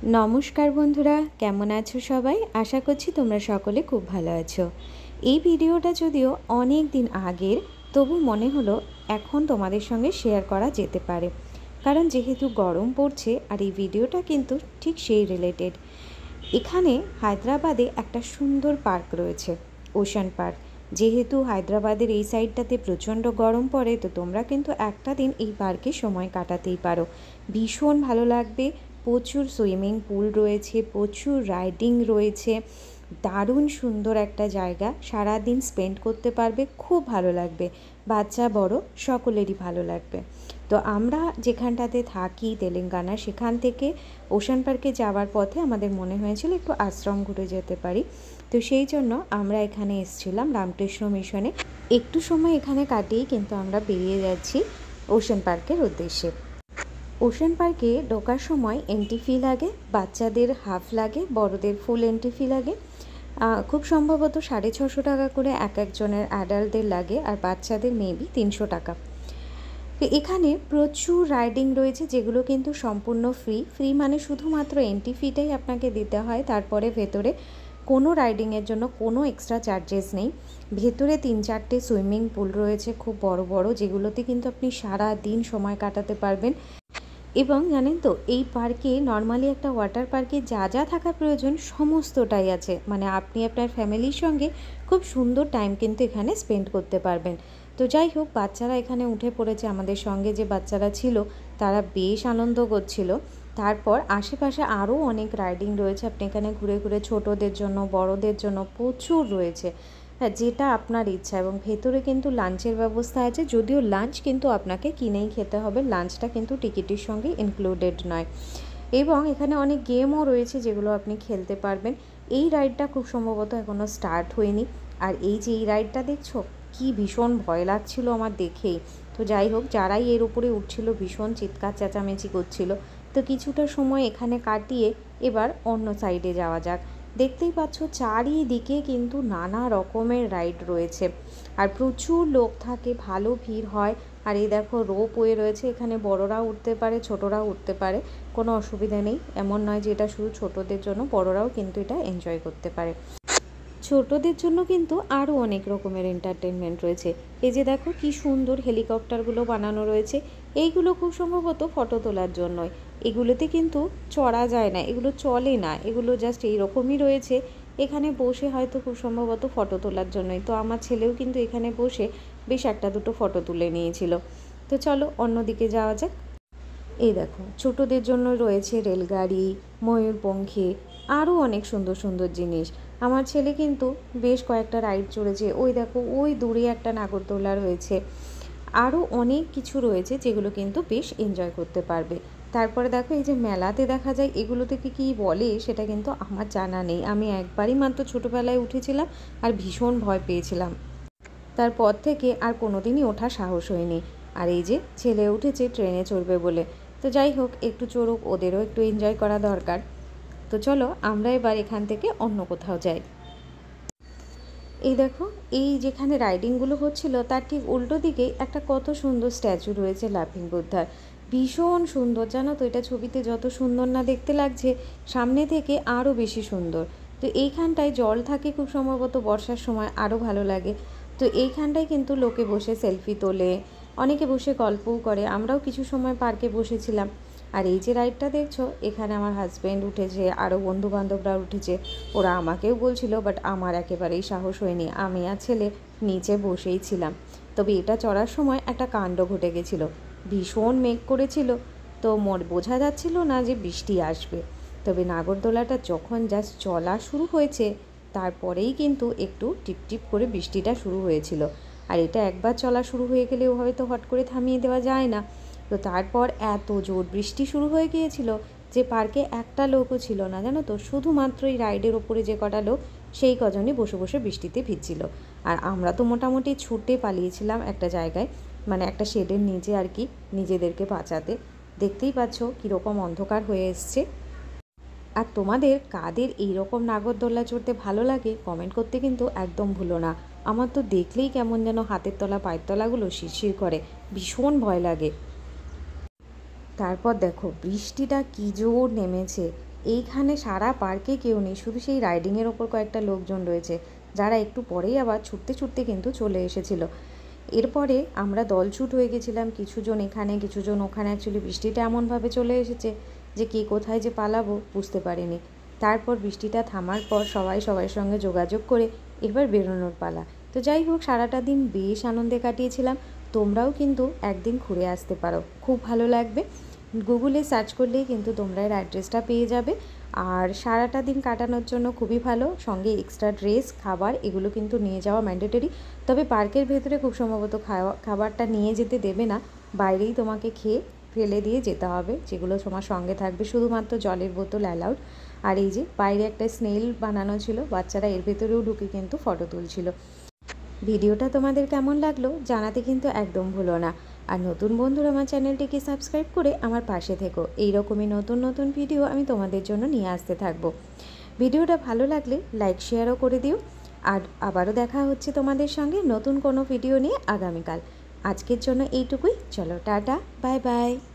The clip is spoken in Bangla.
नमस्कार बंधुरा केमन आछो सबाई आशा करछि तोमरा सकले खूब भालो आछो। এই ভিডিওটা যদিও অনেক দিন আগের তবু মনে হলো এখন তোমাদের সঙ্গে শেয়ার করা যেতে পারে, কারণ যেহেতু গরম পড়ছে আর এই ভিডিওটা কিন্তু ঠিক সেই রিলেটেড। এখানে হায়দ্রাবাদে একটা সুন্দর পার্ক রয়েছে, ওশান পার্ক। যেহেতু হায়দ্রাবাদের এই সাইডটাতে প্রচণ্ড গরম পড়ে, তো তোমরা কিন্তু একটা দিন এই পার্কে সময় কাটাতেই পারো, ভীষণ ভালো লাগবে। প্রচুর সুইমিং পুল রয়েছে, প্রচুর রাইডিং রয়েছে, দারুণ সুন্দর একটা জায়গা, সারা দিন স্পেন্ড করতে পারবে, খুব ভালো লাগবে, বাচ্চা বড় সকলেরই ভালো লাগবে। তো আমরা যেখানটাতে থাকি তেলেঙ্গানা, সেখান থেকে ওশান পার্কে যাওয়ার পথে আমাদের মনে হয়েছিল একটু আশ্রম ঘুরে যেতে পারি, তো সেই জন্য আমরা এখানে এসেছিলাম রামকৃষ্ণ মিশনে। একটু সময় এখানে কাটিয়েই কিন্তু আমরা বেরিয়ে যাচ্ছি ওশান পার্কের উদ্দেশ্যে। ওশান পার্কে ঢোকার সময় এন্ট্রি ফি লাগে, বাচ্চাদের হাফ লাগে, বড়দের ফুল এন্ট্রি ফি লাগে। খুব সম্ভবত 650 টাকা করে এক একজনের অ্যাডাল্টদের লাগে, আর বাচ্চাদের মেবি 300 টাকা। তো এখানে প্রচুর রাইডিং রয়েছে যেগুলো কিন্তু সম্পূর্ণ ফ্রি মানে শুধুমাত্র এন্ট্রি ফিটাই আপনাকে দিতে হয়, তারপরে ভেতরে কোনো রাইডিংয়ের জন্য কোনো এক্সট্রা চার্জেস নেই। ভেতরে 3-4টে সুইমিং পুল রয়েছে খুব বড় বড়, যেগুলোতে কিন্তু আপনি সারা দিন সময় কাটাতে পারবেন। এবং জানেন তো, এই পার্কে নর্মালি একটা ওয়াটার পার্কে যা যা থাকা প্রয়োজন সমস্তটাই আছে, মানে আপনি আপনার ফ্যামিলির সঙ্গে খুব সুন্দর টাইম কিন্তু এখানে স্পেন্ড করতে পারবেন। তো যাই হোক, বাচ্চারা এখানে উঠে পড়েছে, আমাদের সঙ্গে যে বাচ্চারা ছিল তারা বেশ আনন্দ করছিল। তারপর আশেপাশে আরও অনেক রাইডিং রয়েছে, আপনি এখানে ঘুরে ঘুরে ছোটোদের জন্য বড়দের জন্য প্রচুর রয়েছে, হ্যাঁ যেটা আপনার ইচ্ছা। এবং ভেতরে কিন্তু লাঞ্চের ব্যবস্থা আছে, যদিও লাঞ্চ কিন্তু আপনাকে কিনেই খেতে হবে, লাঞ্চটা কিন্তু টিকিটের সঙ্গে ইনক্লুডেড নয়। এবং এখানে অনেক গেমও রয়েছে যেগুলো আপনি খেলতে পারবেন। এই রাইডটা খুব সম্ভবত এখনও স্টার্ট হয়নি। আর এই যে এই রাইডটা দেখছো, কি ভীষণ ভয় লাগছিল আমার দেখেই। তো যাই হোক, যারাই এর উপরে উঠছিল ভীষণ চিৎকার চেঁচামেচি করছিল। তো কিছুটা সময় এখানে কাটিয়ে এবার অন্য সাইডে যাওয়া যাক। দেখতেই পাচ্ছ চারিদিকে কিন্তু নানা রকমের রাইড রয়েছে, আর প্রচুর লোক থাকে, ভালো ভিড় হয়। আর এই দেখো রোপওয়ে রয়েছে, এখানে বড়রাও উঠতে পারে ছোটরাও উঠতে পারে, কোনো অসুবিধা নেই। এমন নয় যে এটা শুধু ছোটদের জন্য, বড়রাও কিন্তু এটা এনজয় করতে পারে। ছোটদের জন্য কিন্তু আরও অনেক রকমের এন্টারটেনমেন্ট রয়েছে। এই যে দেখো কি সুন্দর হেলিকপ্টারগুলো বানানো রয়েছে, এইগুলো খুব সম্ভবত ফটো তোলার জন্যই। এগুলোতে কিন্তু চড়া যায় না, এগুলো চলে না, এগুলো জাস্ট এইরকমই রয়েছে। এখানে বসে হয়তো খুব সম্ভবত ফটো তোলার জন্যই। তো আমার ছেলেও কিন্তু এখানে বসে বেশ একটা দুটো ফটো তুলে নিয়েছিল। তো চলো অন্যদিকে যাওয়া যাক। এই দেখো ছোটদের জন্য রয়েছে রেলগাড়ি, ময়ূরপঙ্খী, আরও অনেক সুন্দর সুন্দর জিনিস। আমার ছেলে কিন্তু বেশ কয়েকটা রাইড চড়েছে। ওই দেখো ওই দূরে একটা নাগরদোলা রয়েছে, আরও অনেক কিছু রয়েছে যেগুলো কিন্তু বেশ এনজয় করতে পারবে। তারপরে দেখো এই যে মেলাতে দেখা যায়, এগুলো থেকে কী বলে সেটা কিন্তু আমার জানা নেই। আমি একবারই মাত্র ছোটোবেলায় উঠেছিলাম আর ভীষণ ভয় পেয়েছিলাম, তারপর থেকে আর কোনো দিনই ওঠার সাহস হয়নি। আর এই যে ছেলে উঠেছে ট্রেনে চড়বে বলে, তো যাই হোক একটু চড়ুক, ওদেরও একটু এনজয় করা দরকার। তো চলো আমরা এবার এখান থেকে অন্য কোথাও যাই। এই দেখো এই যেখানে রাইডিংগুলো হচ্ছিল তার ঠিক উল্টো দিকেই একটা কত সুন্দর স্ট্যাচু রয়েছে লাফিং বুদ্ধার, ভীষণ সুন্দর। জানো তো, এটা ছবিতে যত সুন্দর না দেখতে লাগছে, সামনে থেকে আরও বেশি সুন্দর। তো এইখানটায় জল থাকে খুব সম্ভবত বর্ষার সময়, আরও ভালো লাগে। তো এইখানটায় কিন্তু লোকে বসে সেলফি তোলে, অনেকে বসে গল্পও করে। আমরাও কিছু সময় পার্কে বসেছিলাম। আর এই যে রাইডটা দেখছো, এখানে আমার হাজব্যান্ড উঠেছে, আরও বন্ধুবান্ধবরা উঠেছে। ওরা আমাকেও বলছিল, বাট আমার একেবারেই সাহস হয়নি, আমি আর ছেলে নিচে বসেই ছিলাম। তবে এটা চড়ার সময় একটা কাণ্ড ঘটে গেছিলো, ভীষণ মেঘ করেছিল, তো বোঝা যাচ্ছিল না যে বৃষ্টি আসবে। তবে নাগরদোলাটা যখন জাস্ট চলা শুরু হয়েছে, তারপরেই কিন্তু একটু টিপটিপ করে বৃষ্টিটা শুরু হয়েছিল। আর এটা একবার চলা শুরু হয়ে গেলে ওভাবে তো হট করে থামিয়ে দেওয়া যায় না। তো তারপর এত জোর বৃষ্টি শুরু হয়ে গিয়েছিল যে পার্কে একটা লোকও ছিল না, জানো তো, শুধুমাত্র এই রাইডের ওপরে যে কটা লোক সেই কজনই বসে বসে বৃষ্টিতে ভিজছিল। আর আমরা তো মোটামুটি ছুটে পালিয়েছিলাম একটা জায়গায়, মানে একটা শেডের নিচে আর কি, নিজেদেরকে বাঁচাতে। দেখতেই পাচ্ছ কীরকম অন্ধকার হয়ে এসছে। আর তোমাদের কাদের এইরকম নাগরদোল্লা চড়তে ভালো লাগে কমেন্ট করতে কিন্তু একদম ভুলো না। আমার তো দেখলেই কেমন যেন হাতের তলা পায়ের তলাগুলো শিরশির করে, ভীষণ ভয় লাগে। তারপর দেখো বৃষ্টিটা কী জোর নেমেছে, এইখানে সারা পার্কে কেউ নেই, শুধু সেই রাইডিংয়ের ওপর কয়েকটা লোকজন রয়েছে, যারা একটু পরেই আবার ছুটতে ছুটতে কিন্তু চলে এসেছিলো। এরপরে আমরা দলছুট হয়ে গেছিলাম, কিছুজন এখানে কিছুজন ওখানে। অ্যাকচুয়ালি বৃষ্টিটা এমনভাবে চলে এসেছে যে কে কোথায় যে পালাবো বুঝতে পারিনি। তারপর বৃষ্টিটা থামার পর সবাই সবার সঙ্গে যোগাযোগ করে এবার বেরোনোর পালা। তো যাই হোক, সারাটা দিন বেশ আনন্দে কাটিয়েছিলাম। তোমরাও কিন্তু একদিন ঘুরে আসতে পারো, খুব ভালো লাগবে। গুগলে সার্চ করলেই কিন্তু তোমরা এর অ্যাড্রেসটা পেয়ে যাবে। আর সারাটা দিন কাটানোর জন্য খুবই ভালো, সঙ্গে এক্সট্রা ড্রেস, খাবার এগুলো কিন্তু নিয়ে যাওয়া ম্যান্ডেটরি। তবে পার্কের ভেতরে খুব সম্ভবত খাবারটা নিয়ে যেতে দেবে না, বাইরেই তোমাকে খেয়ে ফেলে দিয়ে যেতে হবে, যেগুলো তোমার সঙ্গে থাকবে। শুধুমাত্র জলের বোতল অ্যালাউড। আর এই যে বাইরে একটা স্নেল বানানো ছিল, বাচ্চারা এর ভেতরেও ঢুকে কিন্তু ফটো তুলছিল। ভিডিওটা তোমাদের কেমন লাগলো জানাতে কিন্তু একদম ভুলো না। আর নতুন বন্ধুরা আমার চ্যানেলটিকে সাবস্ক্রাইব করে আমার পাশে থেকো, এইরকমই নতুন নতুন ভিডিও আমি তোমাদের জন্য নিয়ে আসতে থাকবো। ভিডিওটা ভালো লাগলে লাইক শেয়ারও করে দিও। আর আবারও দেখা হচ্ছে তোমাদের সঙ্গে নতুন কোনো ভিডিও নিয়ে আগামীকাল। আজকের জন্য এইটুকুই, চলো টাটা, বাই বাই।